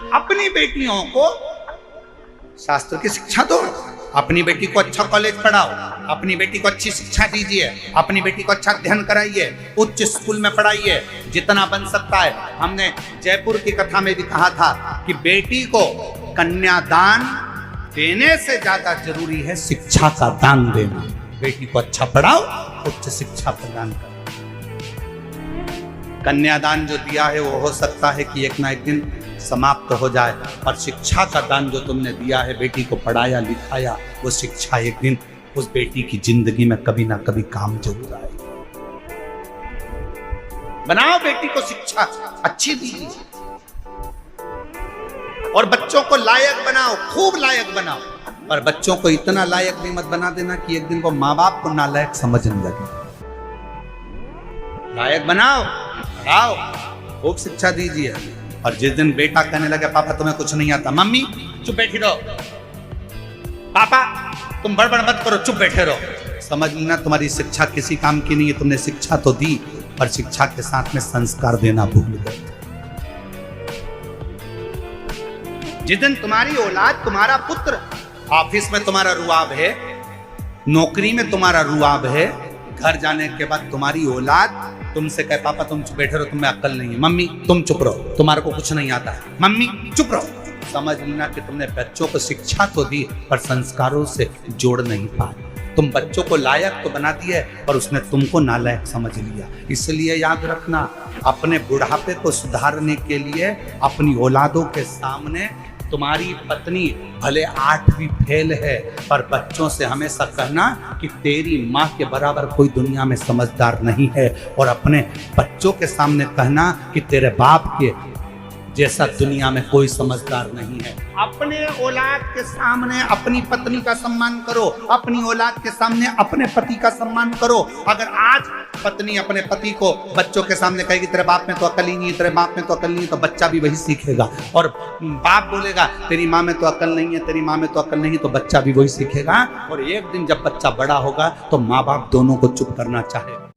अपनी बेटियों को शास्त्र की शिक्षा दो, अपनी बेटी को अच्छा कॉलेज पढ़ाओ, अपनी बेटी को अच्छी शिक्षा दीजिए, अपनी बेटी को अच्छा अध्ययन कराइए, उच्च स्कूल में पढ़ाइए जितना बन सकता है। हमने जयपुर की कथा में भी कहा था कि बेटी को कन्यादान देने से ज्यादा जरूरी है शिक्षा का दान देना। बेटी को अच्छा पढ़ाओ, उच्च शिक्षा प्रदान करो। कन्यादान जो दिया है वो हो सकता है कि एक ना एक दिन समाप्त हो जाए, और शिक्षा का दान जो तुमने दिया है, बेटी को पढ़ाया लिखाया, वो शिक्षा एक दिन उस बेटी की जिंदगी में कभी ना कभी काम जरूर आएगी। बनाओ बेटी को शिक्षा अच्छी दीजिए, और बच्चों को लायक बनाओ, खूब लायक बनाओ। पर बच्चों को इतना लायक भी मत बना देना कि एक दिन को माँ बाप को नालायक समझने लगे। लायक बनाओ, पढ़ाओ, खूब शिक्षा दीजिए। और जिस दिन बेटा कहने लगे पापा तुम्हें कुछ नहीं आता, मम्मी चुप बैठी रहो, पापा तुम बड़बड़ मत करो, चुप बैठे रहो, समझ लेना तुम्हारी शिक्षा किसी काम की नहीं है। तुमने शिक्षा तो दी, पर शिक्षा के साथ में संस्कार देना भूल गए। जिस दिन तुम्हारी औलाद, तुम्हारा पुत्र ऑफिस में तुम्हारा रुआब है, नौकरी में तुम्हारा रुआब है, घर जाने के बाद तुम्हारी औलाद तुमसे कहे पापा तुम चुप बैठे रहो, तुम्हें अक्ल नहीं है, मम्मी तुम चुप रहो, तुम्हारे को कुछ नहीं आता है, मम्मी चुप रहो, समझ लेना कि तुमने बच्चों को शिक्षा तो दी पर संस्कारों से जोड़ नहीं पाए। तुम बच्चों को लायक तो बना दिए पर उसने तुमको नालायक समझ लिया। इसलिए याद रखना, अपने बुढ़ापे को सुधारने के लिए अपनी औलादों के सामने तुम्हारी पत्नी भले 8वीं फेल है, पर बच्चों से हमेशा कहना कि तेरी माँ के बराबर कोई दुनिया में समझदार नहीं है, और अपने बच्चों के सामने कहना कि तेरे बाप के जैसा दुनिया में कोई समझदार नहीं है। अपने औलाद के सामने अपनी पत्नी का सम्मान करो, अपनी औलाद के सामने अपने पति का सम्मान करो। अगर आज पत्नी अपने पति को बच्चों के सामने कहेगी तेरे बाप में तो अकल ही नहीं है, तेरे बाप में तो अकल नहीं है, तो बच्चा भी वही सीखेगा। और बाप बोलेगा तेरी माँ में तो अकल नहीं है, तेरी माँ में तो अकल नहीं है, तो बच्चा भी वही सीखेगा। और एक दिन जब बच्चा बड़ा होगा तो माँ बाप दोनों को चुप करना चाहेगा।